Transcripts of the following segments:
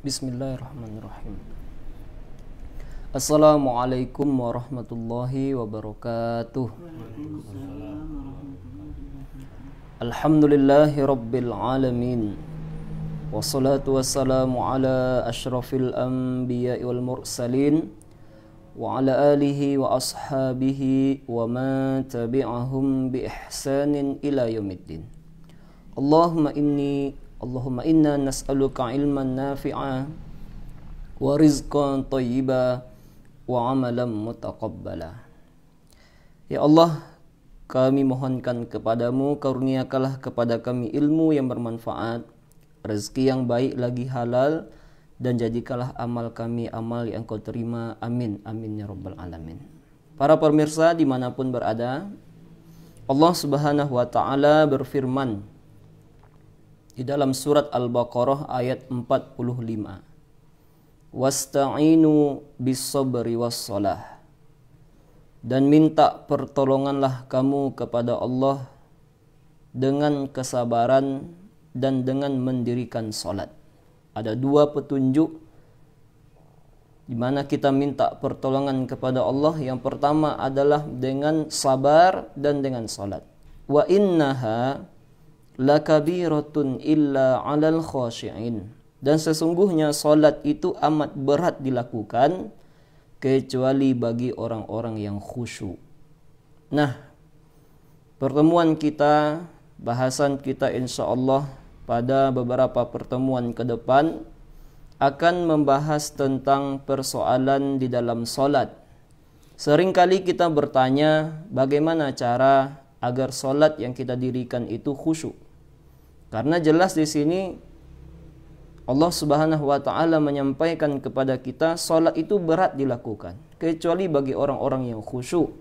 Bismillahirrahmanirrahim. Assalamualaikum warahmatullahi wabarakatuh. Alhamdulillahi rabbil alamin. Wassalatu wassalamu ala ashrafil anbiya'i wal mursalin wa ala alihi wa ashabihi wa man tabi'ahum bi ihsanin ila yaumiddin. Allahumma inna nas'aluka ilman nafi'a wa rizqan thayyiba wa amalan mutaqabbala. Ya Allah, kami mohonkan kepadamu, karuniakanlah kepada kami ilmu yang bermanfaat, rezeki yang baik lagi halal, dan jadikanlah amal kami amal yang Kau terima. Amin, amin ya rabbal alamin. Para pemirsa dimanapun berada, Allah subhanahu wa ta'ala berfirman di dalam surat Al-Baqarah ayat 45. Wasta'inu bis-sabri was-salah. Dan minta pertolonganlah kamu kepada Allah dengan kesabaran dan dengan mendirikan salat. Ada dua petunjuk di mana kita minta pertolongan kepada Allah. Yang pertama adalah dengan sabar dan dengan salat. Wa innaha lakabiratun illa 'alal khashi'in. Dan sesungguhnya salat itu amat berat dilakukan kecuali bagi orang-orang yang khusyuk. Nah, pertemuan kita, bahasan kita insyaallah pada beberapa pertemuan ke depan akan membahas tentang persoalan di dalam salat. Seringkali kita bertanya bagaimana cara agar salat yang kita dirikan itu khusyuk. Karena jelas di sini Allah Subhanahu wa taala menyampaikan kepada kita salat itu berat dilakukan kecuali bagi orang-orang yang khusyuk.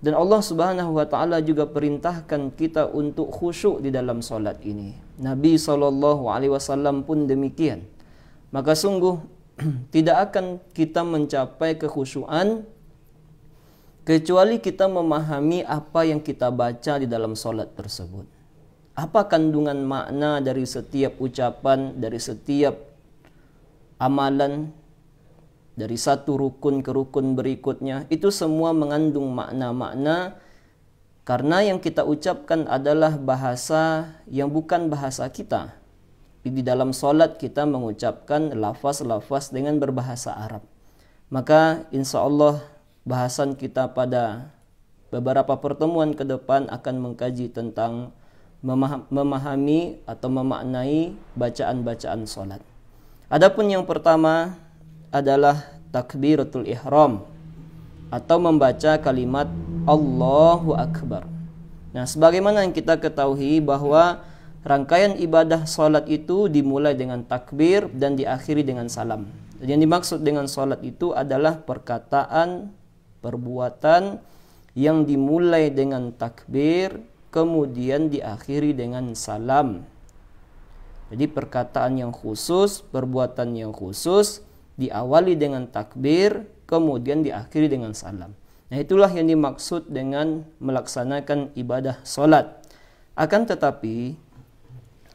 Dan Allah Subhanahu wa taala juga perintahkan kita untuk khusyuk di dalam salat ini. Nabi SAW pun demikian. Maka sungguh tidak akan kita mencapai kekhusyuan kecuali kita memahami apa yang kita baca di dalam salat tersebut. Apa kandungan makna dari setiap ucapan, dari setiap amalan, dari satu rukun ke rukun berikutnya. Itu semua mengandung makna-makna, karena yang kita ucapkan adalah bahasa yang bukan bahasa kita. Di dalam salat kita mengucapkan lafaz-lafaz dengan berbahasa Arab. Maka insya Allah bahasan kita pada beberapa pertemuan ke depan akan mengkaji tentang memahami atau memaknai bacaan-bacaan salat. Adapun yang pertama adalah takbiratul ihram atau membaca kalimat Allahu Akbar. Nah, sebagaimana yang kita ketahui bahwa rangkaian ibadah salat itu dimulai dengan takbir dan diakhiri dengan salam. Jadi yang dimaksud dengan salat itu adalah perkataan, perbuatan yang dimulai dengan takbir kemudian diakhiri dengan salam. Jadi perkataan yang khusus, perbuatan yang khusus diawali dengan takbir, kemudian diakhiri dengan salam. Nah, itulah yang dimaksud dengan melaksanakan ibadah salat. Akan tetapi,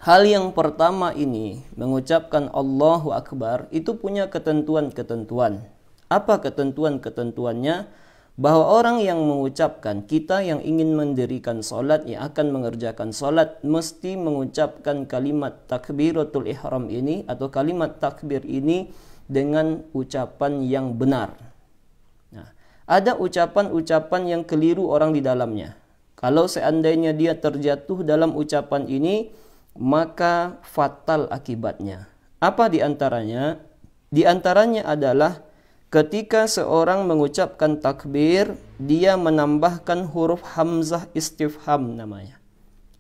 hal yang pertama ini, mengucapkan Allahu Akbar, itu punya ketentuan-ketentuan. Apa ketentuan-ketentuannya? Bahwa orang yang mengucapkan, kita yang ingin mendirikan salat, yang akan mengerjakan salat, mesti mengucapkan kalimat takbiratul ihram ini atau kalimat takbir ini dengan ucapan yang benar. Nah, ada ucapan-ucapan yang keliru orang di dalamnya. Kalau seandainya dia terjatuh dalam ucapan ini, maka fatal akibatnya. Apa di antaranya? Di antaranya adalah ketika seorang mengucapkan takbir, dia menambahkan huruf hamzah istifham namanya.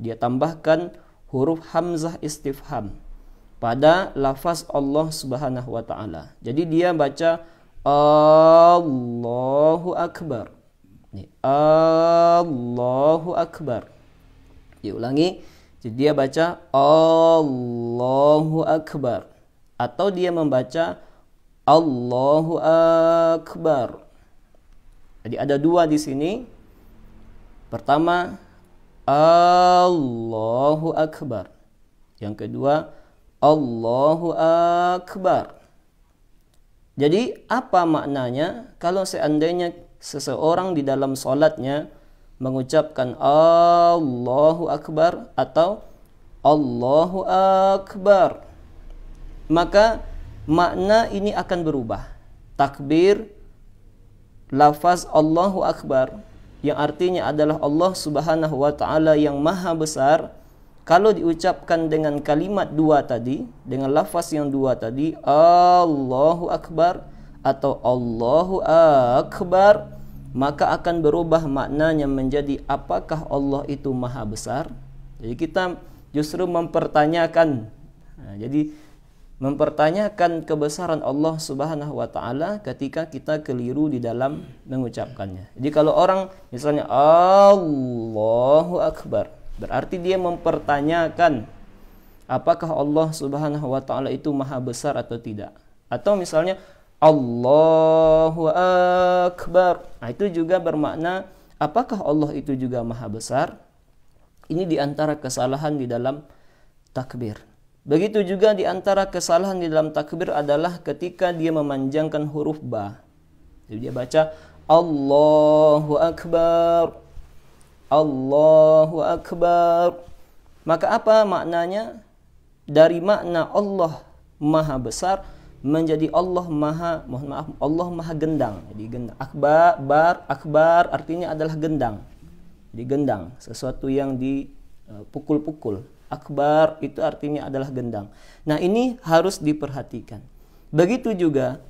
Dia tambahkan huruf hamzah istifham pada lafaz Allah Subhanahu wa taala. Jadi dia baca Allahu Akbar. Allahu Akbar. Diulangi. Jadi dia baca Allahu Akbar. Atau dia membaca Allahu Akbar. Jadi ada dua di sini. Pertama, Allahu Akbar. Yang kedua, Allahu Akbar. Jadi apa maknanya kalau seandainya seseorang di dalam sholatnya mengucapkan Allahu Akbar atau Allahu Akbar, maka makna ini akan berubah. Takbir, lafaz Allahu Akbar yang artinya adalah Allah Subhanahu wa taala yang maha besar, kalau diucapkan dengan kalimat dua tadi, dengan lafaz yang dua tadi, Allahu Akbar atau Allahu Akbar, maka akan berubah maknanya menjadi apakah Allah itu maha besar? Jadi kita justru mempertanyakan. Jadi mempertanyakan kebesaran Allah Subhanahu wa taala ketika kita keliru di dalam mengucapkannya. Jadi kalau orang misalnya Allahu Akbar, berarti dia mempertanyakan apakah Allah Subhanahu wa taala itu maha besar atau tidak. Atau misalnya Allahu Akbar, itu juga bermakna apakah Allah itu juga maha besar. Ini diantara kesalahan di dalam takbir. Begitu juga di antara kesalahan di dalam takbir adalah ketika dia memanjangkan huruf ba. Jadi dia baca Allahu Akbar, Allahu Akbar. Maka apa maknanya? Dari makna Allah maha besar menjadi Allah maha gendang. Jadi gendang. Akbar artinya adalah gendang. Jadi gendang, sesuatu yang dipukul-pukul. Akbar itu artinya adalah gendang. Nah, ini harus diperhatikan. Begitu juga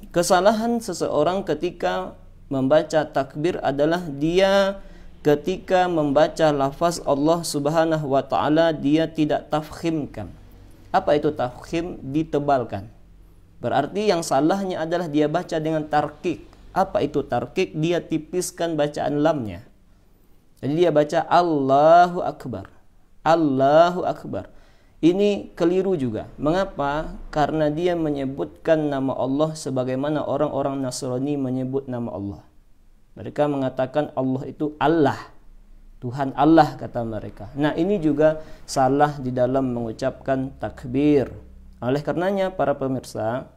kesalahan seseorang ketika membaca takbir adalah dia ketika membaca lafaz Allah Subhanahu wa taala dia tidak tafkhimkan. Apa itu tafkhim? Ditebalkan. Berarti yang salahnya adalah dia baca dengan tarkik. Apa itu tarkik? Dia tipiskan bacaan lamnya. Jadi dia baca Allahu Akbar. Allahu Akbar. Ini keliru juga. Mengapa? Karena dia menyebutkan nama Allah sebagaimana orang-orang Nasrani menyebut nama Allah. Mereka mengatakan Allah itu Allah, Tuhan Allah kata mereka. Nah, ini juga salah di dalam mengucapkan takbir. Oleh karenanya para pemirsa,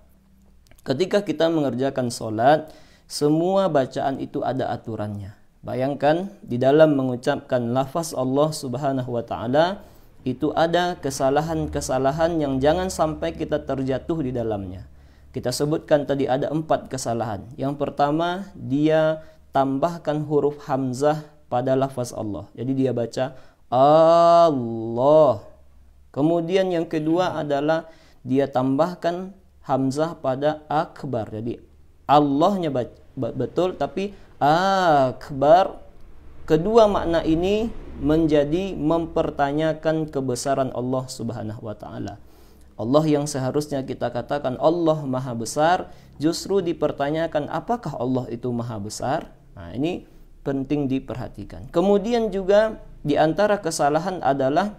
ketika kita mengerjakan sholat, semua bacaan itu ada aturannya. Bayangkan di dalam mengucapkan lafaz Allah Subhanahu wa taala itu ada kesalahan-kesalahan yang jangan sampai kita terjatuh di dalamnya. Kita sebutkan tadi ada 4 kesalahan. Yang pertama, dia tambahkan huruf hamzah pada lafaz Allah. Jadi dia baca Allah. Kemudian yang kedua adalah dia tambahkan hamzah pada akbar. Jadi Allahnya betul tapi akbar. Kedua makna ini menjadi mempertanyakan kebesaran Allah Subhanahu wa taala. Allah yang seharusnya kita katakan Allah maha besar, justru dipertanyakan apakah Allah itu maha besar? Nah, ini penting diperhatikan. Kemudian juga di antara kesalahan adalah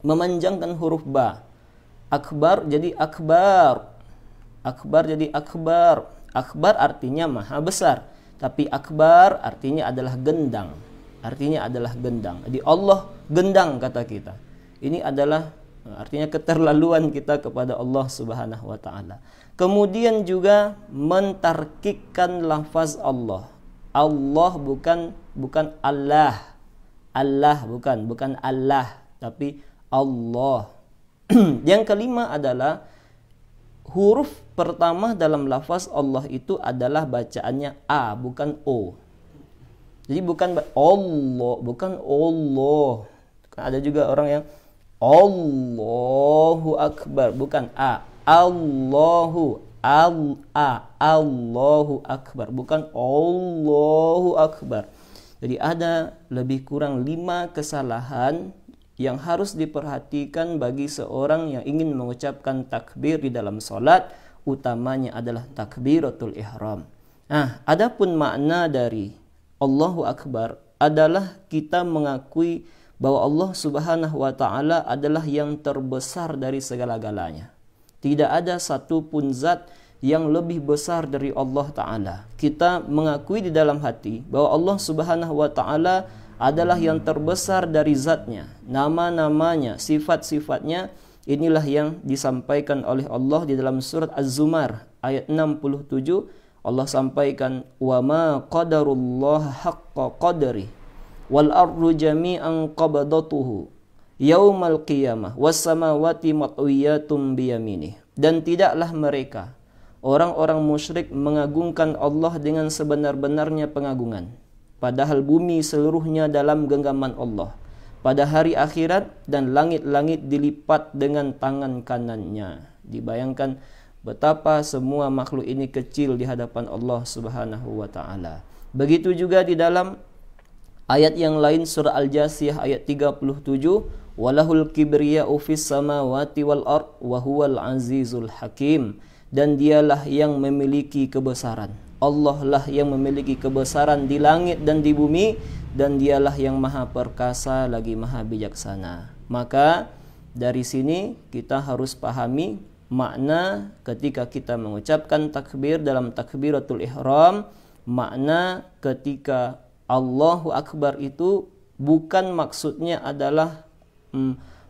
memanjangkan huruf ba. Akbar jadi akbar. Akbar jadi akbar. Akbar artinya maha besar, tapi akbar artinya adalah gendang. Artinya adalah gendang. Jadi Allah gendang kata kita. Ini adalah artinya keterlaluan kita kepada Allah Subhanahu wa taala. Kemudian juga mentarkikkan lafaz Allah. Allah bukan Allah. Allah bukan Allah, tapi Allah. Yang kelima adalah huruf pertama dalam lafaz Allah itu adalah bacaannya A, bukan O. Jadi bukan Allah, bukan Allah. Ada juga orang yang Allahu Akbar, bukan A. Allahu Allahu Akbar, bukan Allahu Akbar. Jadi ada lebih kurang 5 kesalahan yang harus diperhatikan bagi seorang yang ingin mengucapkan takbir di dalam salat, utamanya adalah takbiratul ihram. Nah, adapun makna dari Allahu Akbar adalah kita mengakui bahwa Allah Subhanahu wa taala adalah yang terbesar dari segala-galanya. Tidak ada satu pun zat yang lebih besar dari Allah Ta'ala. Kita mengakui di dalam hati bahwa Allah Subhanahu wa taala adalah yang terbesar dari zatnya, nama-namanya, sifat-sifatnya Inilah yang disampaikan oleh Allah di dalam surat Az-Zumar ayat 67. Allah sampaikan, wa ma qadarullah haqqa qadri wal ardu jami'an qabdatuhu yaumal qiyamah was samawati matwiyatum biyaminih. Dan tidaklah mereka orang-orang musyrik mengagungkan Allah dengan sebenar-benarnya pengagungan, padahal bumi seluruhnya dalam genggaman Allah pada hari akhirat, dan langit-langit dilipat dengan tangan kanannya. Dibayangkan betapa semua makhluk ini kecil di hadapan Allah Subhanahu wa taala. Begitu juga di dalam ayat yang lain surah Al-Jasiyah ayat 37, walahul kibriya'u fis samawati wal ard wa huwal azizul hakim. Dan dialah yang memiliki kebesaran. Allah lah yang memiliki kebesaran di langit dan di bumi, dan dialah yang maha perkasa lagi maha bijaksana. Maka dari sini kita harus pahami makna ketika kita mengucapkan takbir dalam takbiratul ihram. Makna ketika Allahu Akbar itu bukan maksudnya adalah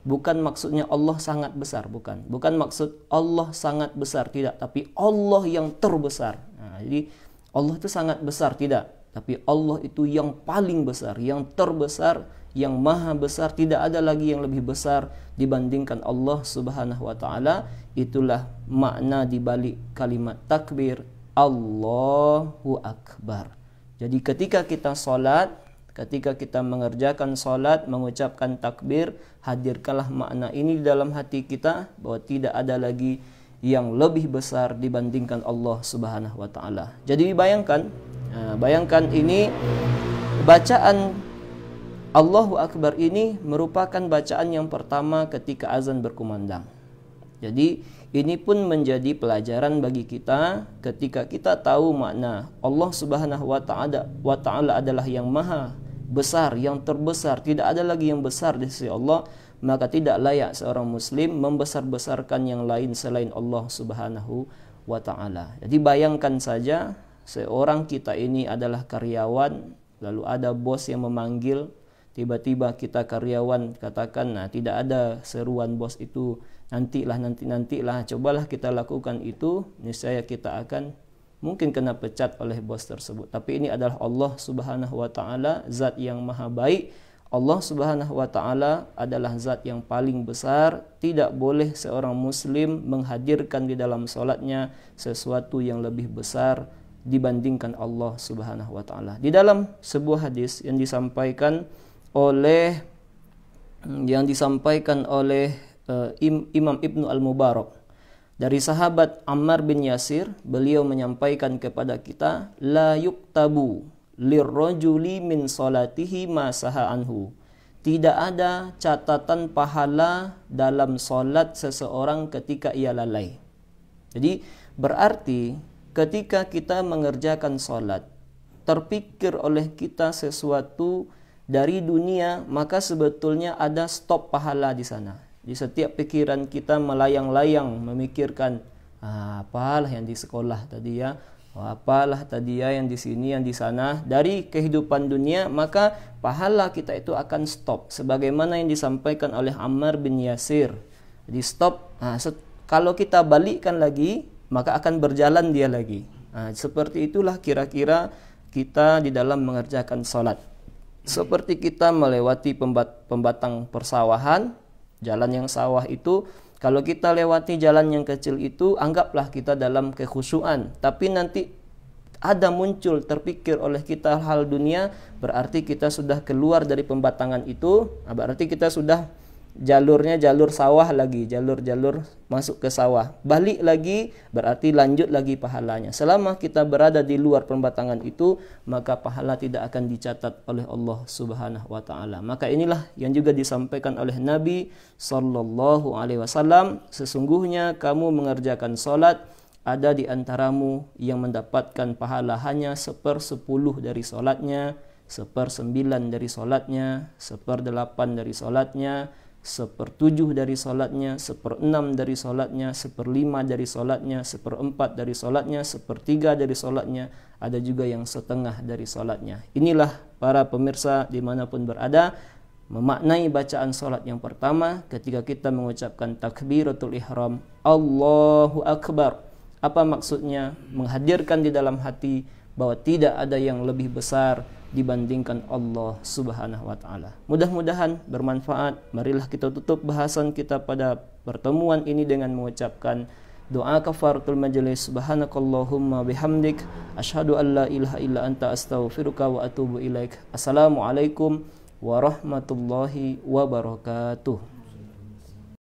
bukan maksudnya Allah sangat besar, bukan maksud Allah sangat besar, tidak, tapi Allah yang terbesar. Nah, jadi Allah itu sangat besar, tidak, tapi Allah itu yang paling besar, yang terbesar, yang maha besar. Tidak ada lagi yang lebih besar dibandingkan Allah Subhanahu wa taala. Itulah makna di balik kalimat takbir Allahu Akbar. Jadi ketika kita salat, ketika kita mengerjakan salat, mengucapkan takbir, hadirkanlah makna ini di dalam hati kita, bahwa tidak ada lagi yang lebih besar dibandingkan Allah Subhanahu wa taala. Jadi bayangkan ini bacaan Allahu Akbar ini merupakan bacaan yang pertama ketika azan berkumandang. Jadi ini pun menjadi pelajaran bagi kita ketika kita tahu makna Allah Subhanahu wa taala adalah yang maha besar, yang terbesar, tidak ada lagi yang besar di sisi Allah, maka tidak layak seorang muslim membesar-besarkan yang lain selain Allah Subhanahu wa taala. Jadi bayangkan saja seorang kita ini adalah karyawan, lalu ada bos yang memanggil, tiba-tiba kita karyawan katakan, nah tidak ada seruan bos itu, nantilah, cobalah kita lakukan itu, niscaya kita akan mungkin kena pecat oleh bos tersebut. Tapi ini adalah Allah Subhanahu wa taala, zat yang maha baik. Allah Subhanahu wa taala adalah zat yang paling besar. Tidak boleh seorang muslim menghadirkan di dalam salatnya sesuatu yang lebih besar dibandingkan Allah Subhanahu wa taala. Di dalam sebuah hadis yang disampaikan oleh Imam Ibnu Al-Mubarak dari sahabat Ammar bin Yasir, beliau menyampaikan kepada kita, la yuktabu lirrajuli min salatihi ma saha anhu. Tidak ada catatan pahala dalam salat seseorang ketika ia lalai. Jadi berarti ketika kita mengerjakan salat, terpikir oleh kita sesuatu dari dunia, maka sebetulnya ada stop pahala di sana. Di setiap pikiran kita melayang-layang memikirkan, apalah yang di sekolah tadi ya, apalah tadi ya yang di sini, yang di sana, dari kehidupan dunia, maka pahala kita itu akan stop. Sebagaimana yang disampaikan oleh Ammar bin Yasir. Jadi stop, kalau kita balikkan lagi, maka akan berjalan dia lagi. Seperti itulah kira-kira kita di dalam mengerjakan salat. Seperti kita melewati pembatang persawahan, jalan yang sawah itu, kalau kita lewati jalan yang kecil itu, anggaplah kita dalam kekhusyuan. Tapi nanti ada muncul terpikir oleh kita hal dunia, berarti kita sudah keluar dari pembatangan itu, berarti kita sudah jalurnya jalur sawah lagi, jalur masuk ke sawah. Balik lagi berarti lanjut lagi pahalanya. Selama kita berada di luar pembatangan itu, maka pahala tidak akan dicatat oleh Allah Subhanahu wa taala. Maka inilah yang juga disampaikan oleh Nabi sallallahu alaihi wasallam, sesungguhnya kamu mengerjakan salat, ada di antaramu yang mendapatkan pahala hanya 1/10 dari salatnya, 1/9 dari salatnya, 1/8 dari salatnya, 1/7 dari salatnya, 1/6 dari salatnya, 1/5 dari salatnya, 1/4 dari salatnya, 1/3 dari salatnya, ada juga yang setengah dari salatnya. Inilah para pemirsa dimanapun berada, memaknai bacaan salat yang pertama ketika kita mengucapkan takbiratul ihram, Allahu Akbar. Apa maksudnya? Menghadirkan di dalam hati bahwa tidak ada yang lebih besar dibandingkan Allah Subhanahu wa taala. Mudah-mudahan bermanfaat. Marilah kita tutup bahasan kita pada pertemuan ini dengan mengucapkan doa kafaratul majelis. Subhanakallahumma bihamdik asyhadu an la ilaha illa anta astaghfiruka wa atubu ilaik. Assalamualaikum warahmatullahi wabarakatuh.